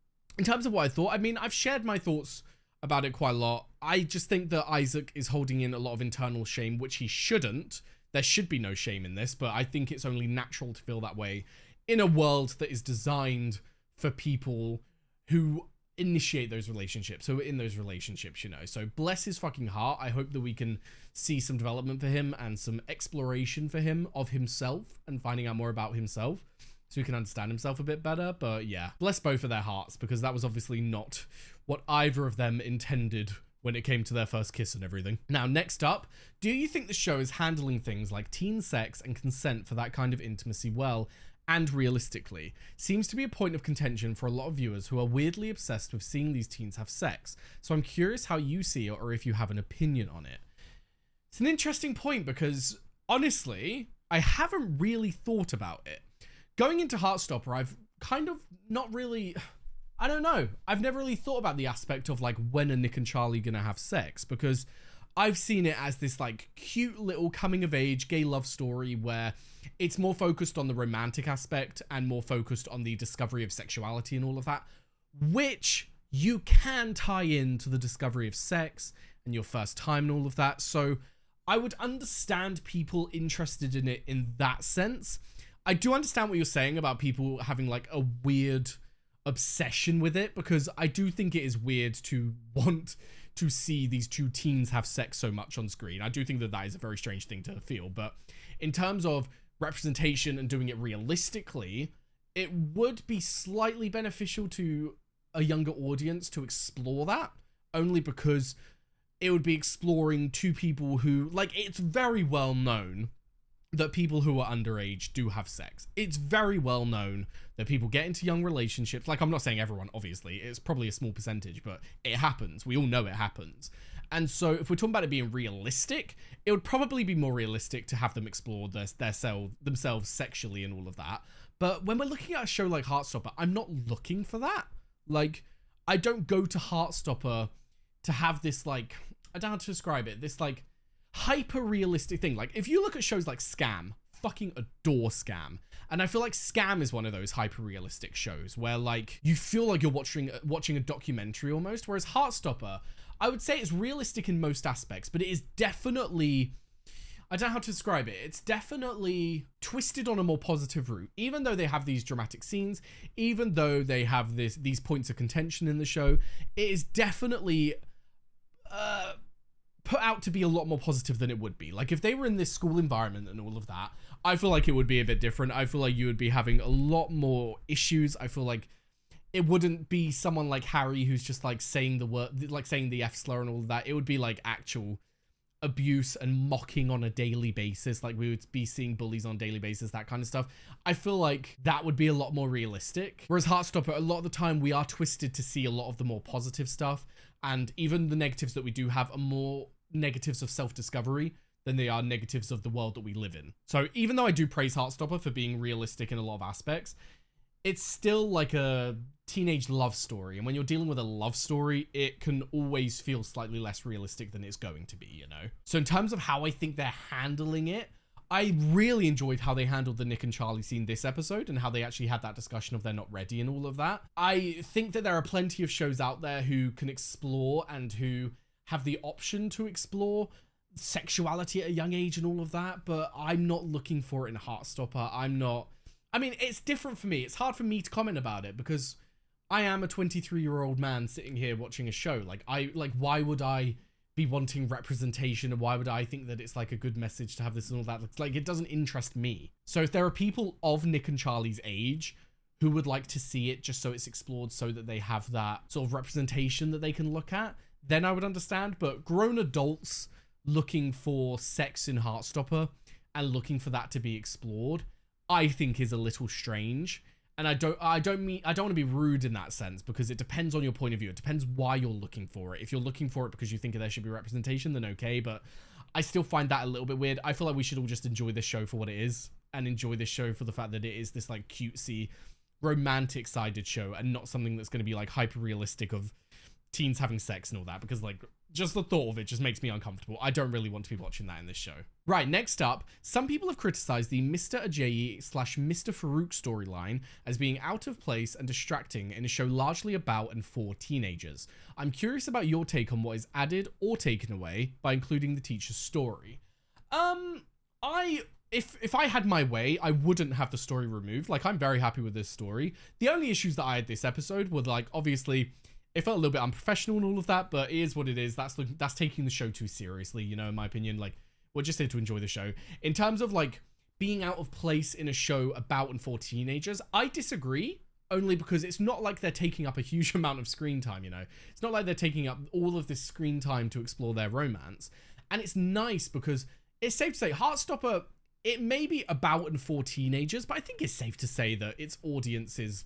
terms of what I thought, I mean, I've shared my thoughts about it quite a lot. I just think that Isaac is holding in a lot of internal shame, which he shouldn't. There should be no shame in this, but I think it's only natural to feel that way in a world that is designed for people who initiate those relationships, who are in those relationships, you know. So bless his fucking heart. I hope that we can see some development for him and some exploration for him of himself and finding out more about himself so he can understand himself a bit better. But yeah, bless both of their hearts, because that was obviously not what either of them intended when it came to their first kiss and everything. Now, next up, do you think the show is handling things like teen sex and consent for that kind of intimacy well and realistically? Seems to be a point of contention for a lot of viewers who are weirdly obsessed with seeing these teens have sex. So I'm curious how you see it, or if you have an opinion on it. It's an interesting point, because honestly, I haven't really thought about it. Going into Heartstopper, I've kind of not really, I don't know. I've never really thought about the aspect of like, when are Nick and Charlie gonna have sex? Because I've seen it as this like cute little coming of age gay love story where it's more focused on the romantic aspect and more focused on the discovery of sexuality and all of that, which you can tie into the discovery of sex and your first time and all of that. So I would understand people interested in it in that sense. I do understand what you're saying about people having like a weird obsession with it, because I do think it is weird to want to see these two teens have sex so much on screen. I do think that that is a very strange thing to feel, but in terms of representation and doing it realistically, it would be slightly beneficial to a younger audience to explore that, only because it would be exploring two people who, like, it's very well known that people who are underage do have sex. It's very well known that people get into young relationships. Like, I'm not saying everyone, obviously. It's probably a small percentage, but it happens. We all know it happens. And so if we're talking about it being realistic, it would probably be more realistic to have them explore themselves sexually and all of that. But when we're looking at a show like Heartstopper, I'm not looking for that. Like, I don't go to Heartstopper to have this, like, I don't know how to describe it, this, like, hyper-realistic thing. Like, if you look at shows like Scam, fucking adore Scam. And I feel like Scam is one of those hyper-realistic shows where, like, you feel like you're watching a documentary almost, whereas Heartstopper, I would say it's realistic in most aspects, but it is definitely, I don't know how to describe it, it's definitely twisted on a more positive route. Even though they have these dramatic scenes, even though they have these points of contention in the show, it is definitely put out to be a lot more positive than it would be. Like, if they were in this school environment and all of that, I feel like it would be a bit different. I feel like you would be having a lot more issues. I feel like it wouldn't be someone like Harry who's just like saying the word, like saying the F slur and all of that. It would be like actual abuse and mocking on a daily basis. Like, we would be seeing bullies on a daily basis, that kind of stuff. I feel like that would be a lot more realistic. Whereas Heartstopper, a lot of the time we are twisted to see a lot of the more positive stuff. And even the negatives that we do have are more negatives of self-discovery than they are negatives of the world that we live in. So even though I do praise Heartstopper for being realistic in a lot of aspects, it's still like a teenage love story. And when you're dealing with a love story, it can always feel slightly less realistic than it's going to be, you know? So in terms of how I think they're handling it, I really enjoyed how they handled the Nick and Charlie scene this episode and how they actually had that discussion of they're not ready and all of that. I think that there are plenty of shows out there who can explore and who have the option to explore sexuality at a young age and all of that, but I'm not looking for it in Heartstopper. I mean, it's different for me. It's hard for me to comment about it because I am a 23-year-old man sitting here watching a show. Why would I be wanting representation, and why would I think that it's like a good message to have this and all that? It's like, it doesn't interest me. So if there are people of Nick and Charlie's age who would like to see it just so it's explored, so that they have that sort of representation that they can look at, then I would understand. But grown adults looking for sex in Heartstopper and looking for that to be explored, I think is a little strange. And I don't want to be rude in that sense, because it depends on your point of view. It depends why you're looking for it. If you're looking for it because you think there should be representation, then okay, but I still find that a little bit weird. I feel like we should all just enjoy this show for what it is, and enjoy this show for the fact that it is this like cutesy, romantic sided show, and not something that's going to be like hyper realistic of teens having sex and all that, because like just the thought of it just makes me uncomfortable. I don't really want to be watching that in this show. Right, next up, some people have criticized the Mr. Ajayi / Mr. Farouk storyline as being out of place and distracting in a show largely about and for teenagers. I'm curious about your take on what is added or taken away by including the teacher's story. If I had my way, I wouldn't have the story removed. Like, I'm very happy with this story. The only issues that I had this episode were like, obviously, it felt a little bit unprofessional and all of that, but it is what it is. That's taking the show too seriously, you know, in my opinion. Like, we're just here to enjoy the show. In terms of like being out of place in a show about and for teenagers, I disagree, only because it's not like they're taking up a huge amount of screen time, you know. It's not like they're taking up all of this screen time to explore their romance. And it's nice because it's safe to say Heartstopper, it may be about and for teenagers, but I think it's safe to say that its audience is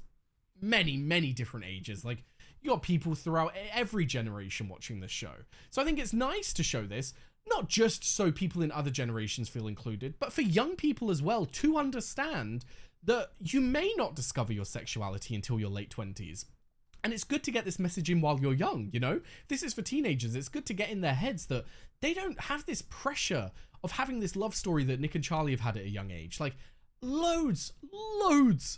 many, many different ages. Like, you got people throughout every generation watching this show. So I think it's nice to show this, not just so people in other generations feel included, but for young people as well to understand that you may not discover your sexuality until your late 20s. And it's good to get this message in while you're young, you know? This is for teenagers. It's good to get in their heads that they don't have this pressure of having this love story that Nick and Charlie have had at a young age. Like, loads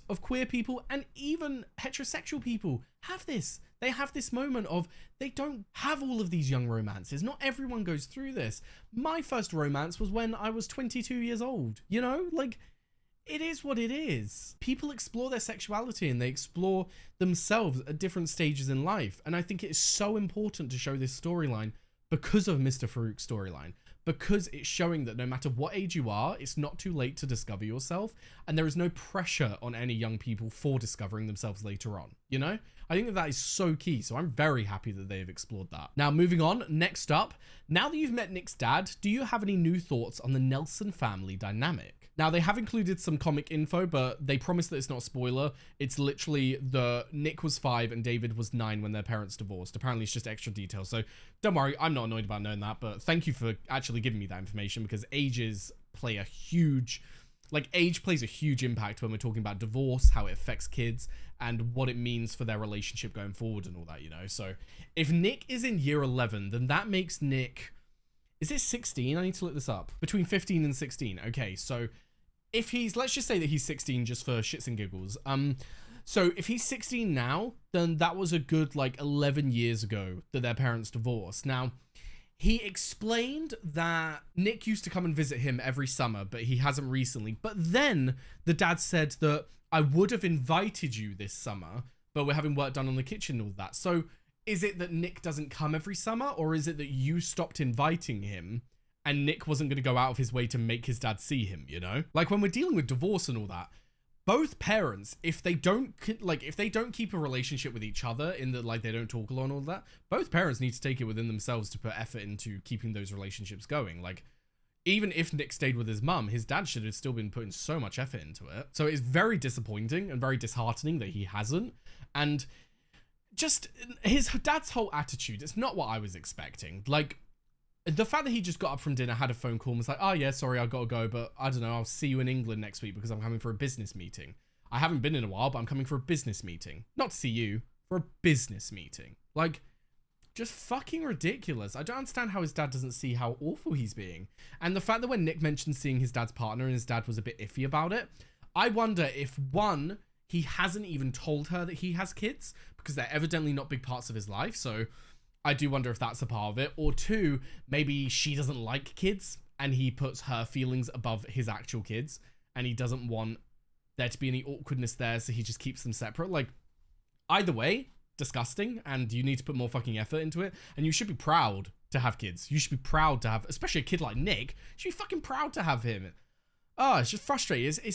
of queer people and even heterosexual people have this. They have this moment of they don't have all of these young romances. Not everyone goes through this. My first romance was when I was 22 years old. You know, like, it is what it is. People explore their sexuality and they explore themselves at different stages in life. And I think it is so important to show this storyline because of Mr. Farouk's storyline. Because it's showing that no matter what age you are, it's not too late to discover yourself. And there is no pressure on any young people for discovering themselves later on, you know? I think that is so key. So I'm very happy that they have explored that. Now, moving on, next up, now that you've met Nick's dad, do you have any new thoughts on the Nelson family dynamic? Now, they have included some comic info, but they promise that it's not a spoiler. It's literally Nick was 5 and David was 9 when their parents divorced. Apparently, it's just extra details. So don't worry, I'm not annoyed about knowing that, but thank you for actually giving me that information, because age plays a huge impact when we're talking about divorce, how it affects kids, and what it means for their relationship going forward and all that, you know? So if Nick is in year 11, then that makes Nick... Is it 16? I need to look this up. Between 15 and 16. Okay, so if he's... Let's just say that he's 16 just for shits and giggles. So if he's 16 now, then that was a good, 11 years ago that their parents divorced. Now, he explained that Nick used to come and visit him every summer, but he hasn't recently. But then the dad said that I would have invited you this summer, but we're having work done on the kitchen and all that. So is it that Nick doesn't come every summer, or is it that you stopped inviting him and Nick wasn't going to go out of his way to make his dad see him, you know? Like, when we're dealing with divorce and all that, both parents, if they don't keep a relationship with each other in that, they don't talk a lot and all that, both parents need to take it within themselves to put effort into keeping those relationships going. Like, even if Nick stayed with his mum, his dad should have still been putting so much effort into it. So it's very disappointing and very disheartening that he hasn't. And just his dad's whole attitude, it's not what I was expecting. Like, the fact that he just got up from dinner, had a phone call and was like, oh yeah, sorry, I gotta go, but I don't know, I'll see you in England next week because I'm coming for a business meeting. I haven't been in a while, but I'm coming for a business meeting. Not to see you, for a business meeting. Like, just fucking ridiculous. I don't understand how his dad doesn't see how awful he's being. And the fact that when Nick mentioned seeing his dad's partner and his dad was a bit iffy about it, I wonder if, one, he hasn't even told her that he has kids because they're evidently not big parts of his life. So I do wonder if that's a part of it. Or two, maybe she doesn't like kids and he puts her feelings above his actual kids and he doesn't want there to be any awkwardness there, so he just keeps them separate. Like, either way, disgusting, and you need to put more fucking effort into it, and you should be proud to have kids. You should be proud to have, especially a kid like Nick, you should be fucking proud to have him. Oh, it's just frustrating.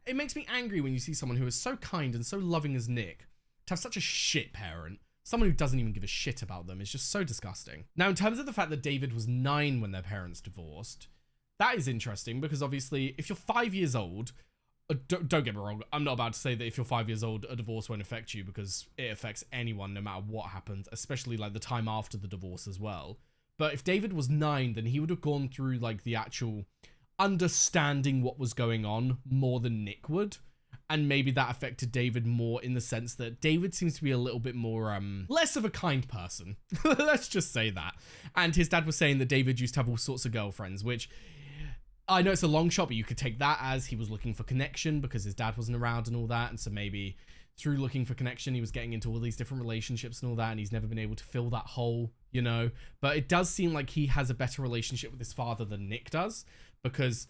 It makes me angry when you see someone who is so kind and so loving as Nick to have such a shit parent. Someone who doesn't even give a shit about them is just so disgusting. Now, in terms of the fact that David was 9 when their parents divorced, that is interesting because obviously if you're 5 years old, don't get me wrong, I'm not about to say that if you're 5 years old, a divorce won't affect you, because it affects anyone no matter what happens, especially like the time after the divorce as well. But if David was 9, then he would have gone through like the actual understanding what was going on more than Nick would. And maybe that affected David more in the sense that David seems to be a little bit more, less of a kind person. Let's just say that. And his dad was saying that David used to have all sorts of girlfriends, which I know it's a long shot, but you could take that as he was looking for connection because his dad wasn't around and all that. And so maybe through looking for connection, he was getting into all these different relationships and all that. And he's never been able to fill that hole, you know. But it does seem like he has a better relationship with his father than Nick does, because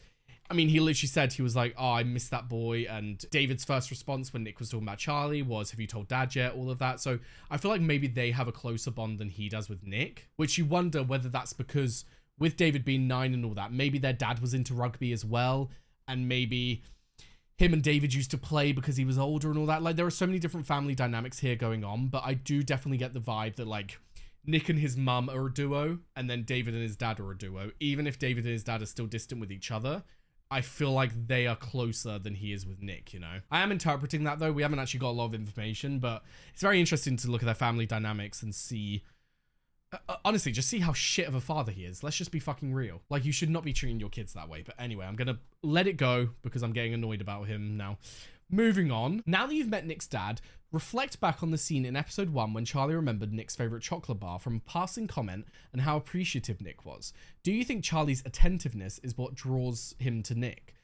I mean, he literally said, he was like, oh, I miss that boy. And David's first response when Nick was talking about Charlie was, have you told dad yet? All of that. So I feel like maybe they have a closer bond than he does with Nick, which you wonder whether that's because with David being 9 and all that, maybe their dad was into rugby as well. And maybe him and David used to play because he was older and all that. Like, there are so many different family dynamics here going on, but I do definitely get the vibe that like Nick and his mum are a duo and then David and his dad are a duo. Even if David and his dad are still distant with each other, I feel like they are closer than he is with Nick, you know? I am interpreting that though. We haven't actually got a lot of information, but it's very interesting to look at their family dynamics and see, honestly, just see how shit of a father he is. Let's just be fucking real. Like, you should not be treating your kids that way. But anyway, I'm gonna let it go because I'm getting annoyed about him now. Moving on. Now that you've met Nick's dad, reflect back on the scene in episode 1 when Charlie remembered Nick's favorite chocolate bar from a passing comment and how appreciative Nick was. Do you think Charlie's attentiveness is what draws him to Nick?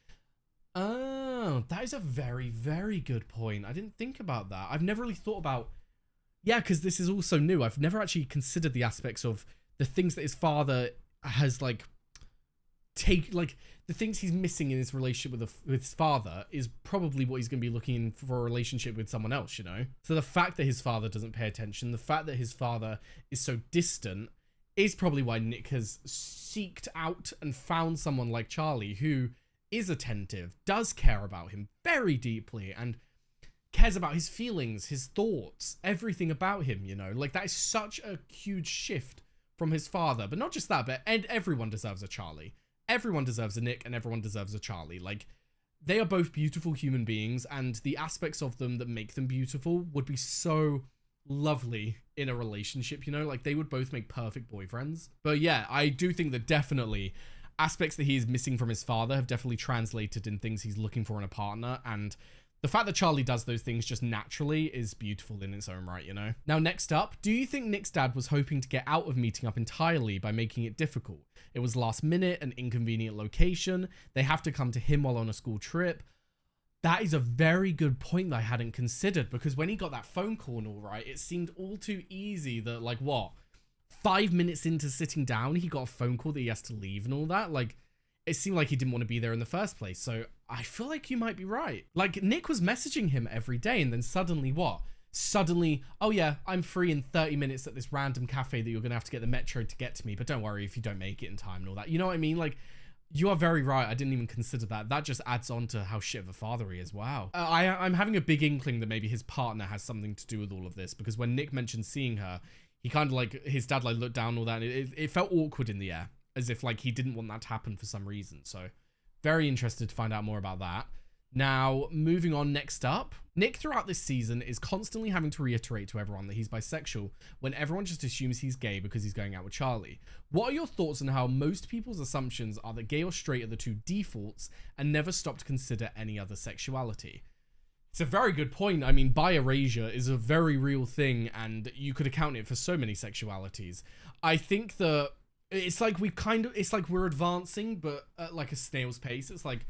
Oh, that is a very, very good point. I didn't think about that. I've never really thought about, yeah, because this is also new. I've never actually considered the aspects of the things that his father has like the things he's missing in his relationship with his father is probably what he's going to be looking for a relationship with someone else, you know? So the fact that his father doesn't pay attention, the fact that his father is so distant is probably why Nick has seeked out and found someone like Charlie who is attentive, does care about him very deeply, and cares about his feelings, his thoughts, everything about him, you know? Like, that is such a huge shift from his father. But not just that, but everyone deserves a Charlie. Everyone deserves a Nick and everyone deserves a Charlie. Like, they are both beautiful human beings, and the aspects of them that make them beautiful would be so lovely in a relationship, you know? Like, they would both make perfect boyfriends. But yeah, I do think that definitely aspects that he is missing from his father have definitely translated in things he's looking for in a partner, and the fact that Charlie does those things just naturally is beautiful in its own right, you know? Now, next up, do you think Nick's dad was hoping to get out of meeting up entirely by making it difficult? It was last minute, an inconvenient location. They have to come to him while on a school trip. That is a very good point that I hadn't considered, because when he got that phone call and all right, it seemed all too easy that, like, what? 5 minutes into sitting down, he got a phone call that he has to leave and all that. Like, it seemed like he didn't want to be there in the first place. So I feel like you might be right. Like, Nick was messaging him every day, and then suddenly what? Suddenly, oh yeah, I'm free in 30 minutes at this random cafe that you're going to have to get the metro to get to me, but don't worry if you don't make it in time and all that. You know what I mean? Like, you are very right. I didn't even consider that. That just adds on to how shit of a father he is. Wow. I'm having a big inkling that maybe his partner has something to do with all of this, because when Nick mentioned seeing her, he kind of like, his dad like looked down and all that, and it felt awkward in the air, as if like he didn't want that to happen for some reason. So very interested to find out more about that. Now, moving on, next up, Nick throughout this season is constantly having to reiterate to everyone that he's bisexual when everyone just assumes he's gay because he's going out with Charlie. What are your thoughts on how most people's assumptions are that gay or straight are the two defaults and never stop to consider any other sexuality? It's a very good point. I mean, bi erasure is a very real thing, and you could account it for so many sexualities. I think that it's like it's like we're advancing, but at like a snail's pace. It's like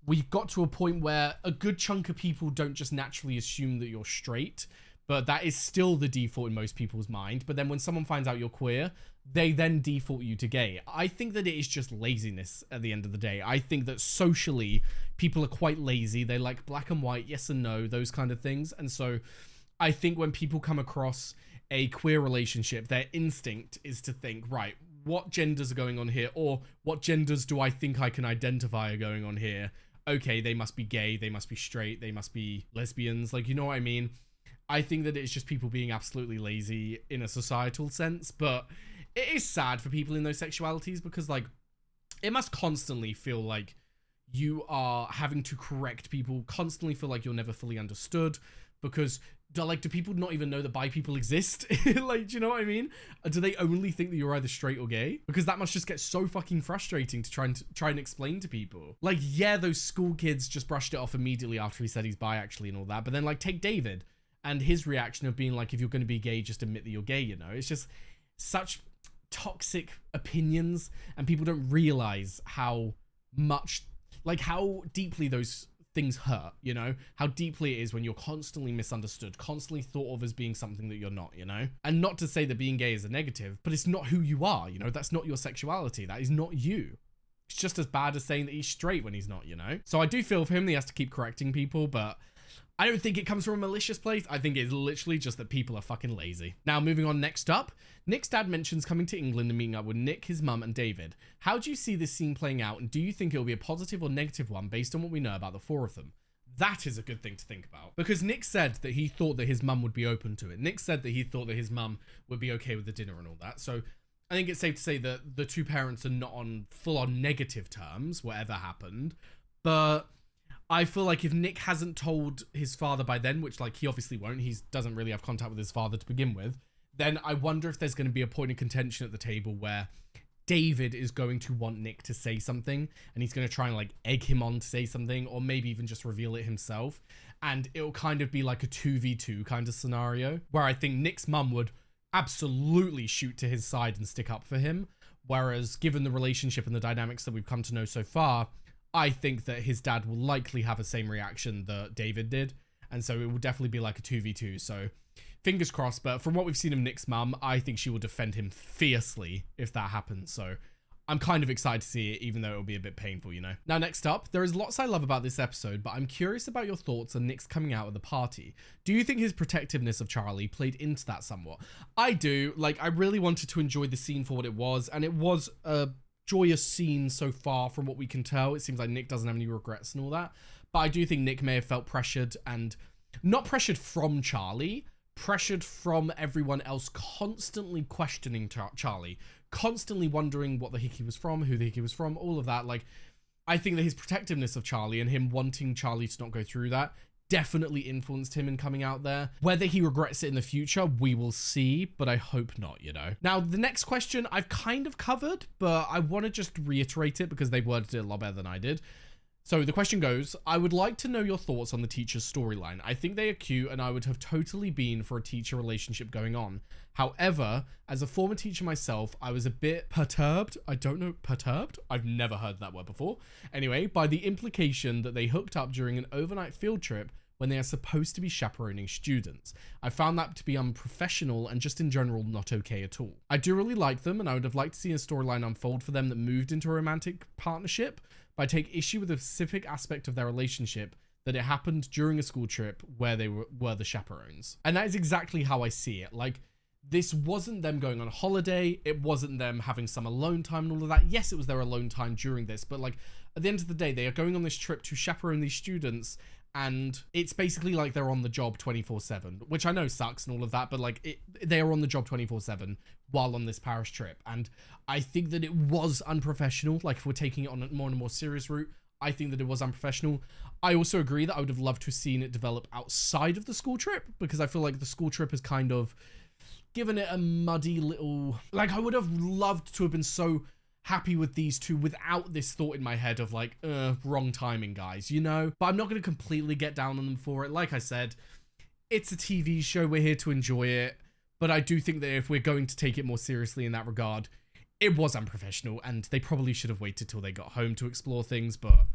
we've got to a point where a good chunk of people don't just naturally assume that you're straight, but that is still the default in most people's mind. But then when someone finds out you're queer, they then default you to gay. I think that it is just laziness at the end of the day. I think that socially, people are quite lazy. They like black and white, yes and no, those kind of things. And so I think when people come across a queer relationship, their instinct is to think, right, what genders are going on here? Or what genders do I think I can identify are going on here? Okay, they must be gay, they must be straight, they must be lesbians. Like, you know what I mean? I think that it's just people being absolutely lazy in a societal sense, but it is sad for people in those sexualities because, like, it must constantly feel like you are having to correct people, constantly feel like you're never fully understood because, like, do people not even know that bi people exist? Like, do you know what I mean? Do they only think that you're either straight or gay? Because that must just get so fucking frustrating to try and explain to people. Like, yeah, those school kids just brushed it off immediately after he said he's bi actually and all that, but then, like, take David and his reaction of being like, if you're going to be gay, just admit that you're gay, you know? It's just such toxic opinions, and people don't realize how much, like, how deeply those things hurt, you know? How deeply it is when you're constantly misunderstood, constantly thought of as being something that you're not, you know? And not to say that being gay is a negative, but it's not who you are, you know? That's not your sexuality. That is not you. It's just as bad as saying that he's straight when he's not, you know? So I do feel for him that he has to keep correcting people, but I don't think it comes from a malicious place. I think it's literally just that people are fucking lazy. Now, moving on, next up, Nick's dad mentions coming to England and meeting up with Nick, his mum, and David. How do you see this scene playing out, and do you think it'll be a positive or negative one based on what we know about the four of them? That is a good thing to think about. Because Nick said that he thought that his mum would be open to it. Nick said that he thought that his mum would be okay with the dinner and all that. So I think it's safe to say that the two parents are not on full-on negative terms, whatever happened. But I feel like if Nick hasn't told his father by then, which, like, he obviously won't, he doesn't really have contact with his father to begin with, then I wonder if there's going to be a point of contention at the table where David is going to want Nick to say something, and he's going to try and, like, egg him on to say something, or maybe even just reveal it himself, and it'll kind of be like a 2v2 kind of scenario, where I think Nick's mum would absolutely shoot to his side and stick up for him, whereas given the relationship and the dynamics that we've come to know so far, I think that his dad will likely have the same reaction that David did. And so it will definitely be like a 2v2. So fingers crossed. But from what we've seen of Nick's mum, I think she will defend him fiercely if that happens. So I'm kind of excited to see it, even though it'll be a bit painful, you know. Now, next up, there is lots I love about this episode, but I'm curious about your thoughts on Nick's coming out at the party. Do you think his protectiveness of Charlie played into that somewhat? I do. Like, I really wanted to enjoy the scene for what it was, and it was a joyous scene so far from what we can tell. It seems like Nick doesn't have any regrets and all that, but I do think Nick may have felt pressured, and not pressured from Charlie, pressured from everyone else constantly questioning Charlie, constantly wondering what the heck he was from, who the heck he was from, all of that. Like, I think that his protectiveness of Charlie and him wanting Charlie to not go through that definitely influenced him in coming out there. Whether he regrets it in the future, we will see, but I hope not, you know. Now, the next question I've kind of covered, but I want to just reiterate it because they worded it a lot better than I did. So the question goes, I would like to know your thoughts on the teacher's storyline. I think they are cute and I would have totally been for a teacher relationship going on. However, as a former teacher myself, I was a bit perturbed. I don't know, perturbed? I've never heard that word before. Anyway, by the implication that they hooked up during an overnight field trip when they are supposed to be chaperoning students. I found that to be unprofessional and just in general not okay at all. I do really like them and I would have liked to see a storyline unfold for them that moved into a romantic partnership, but I take issue with a specific aspect of their relationship that it happened during a school trip where they were the chaperones. And that is exactly how I see it. Like, this wasn't them going on holiday. It wasn't them having some alone time and all of that. Yes, it was their alone time during this, but like at the end of the day, they are going on this trip to chaperone these students, and it's basically like they're on the job 24/7, which I know sucks and all of that, but like they are on the job 24/7 while on this Paris trip. And I think that it was unprofessional. Like, if we're taking it on a more and more serious route, I think that it was unprofessional. I also agree that I would have loved to have seen it develop outside of the school trip, because I feel like the school trip has kind of given it a muddy little, like, I would have loved to have been so happy with these two without this thought in my head of like, wrong timing, guys, you know? But I'm not going to completely get down on them for it. Like I said, it's a TV show. We're here to enjoy it. But I do think that if we're going to take it more seriously in that regard, it was unprofessional, and they probably should have waited till they got home to explore things. But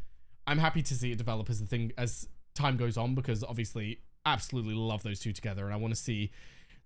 I'm happy to see it develop as the thing as time goes on, because obviously absolutely love those two together, and I want to see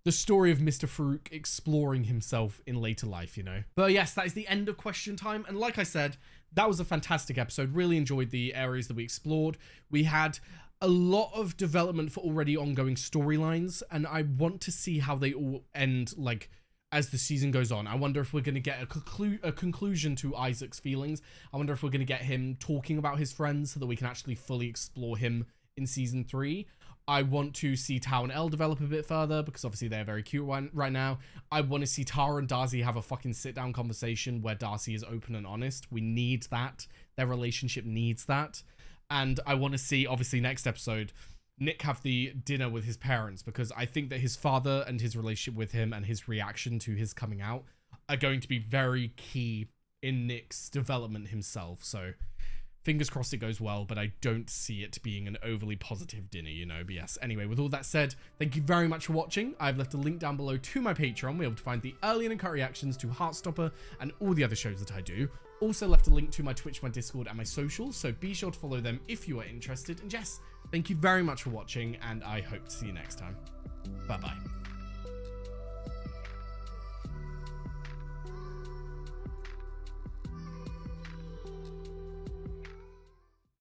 the story of Mr. Farouk exploring himself in later life, you know. But yes, that is the end of question time. And like I said, that was a fantastic episode. Really enjoyed the areas that we explored. We had a lot of development for already ongoing storylines, and I want to see how they all end, like, as the season goes on. I wonder if we're going to get a conclusion to Isaac's feelings. I wonder if we're going to get him talking about his friends so that we can actually fully explore him in season 3. I want to see Tao and Elle develop a bit further because obviously they're very cute right now. I want to see Tara and Darcy have a fucking sit-down conversation where Darcy is open and honest. We need that. Their relationship needs that. And I want to see, obviously, next episode, Nick have the dinner with his parents, because I think that his father and his relationship with him and his reaction to his coming out are going to be very key in Nick's development himself. So fingers crossed it goes well, but I don't see it being an overly positive dinner, you know. But yes, anyway, with all that said, thank you very much for watching. I've left a link down below to my Patreon where you'll be able to find the early and uncut reactions to Heartstopper and all the other shows that I do. Also left a link to my Twitch, my Discord, and my socials, so be sure to follow them if you are interested. And yes, thank you very much for watching, and I hope to see you next time. Bye-bye.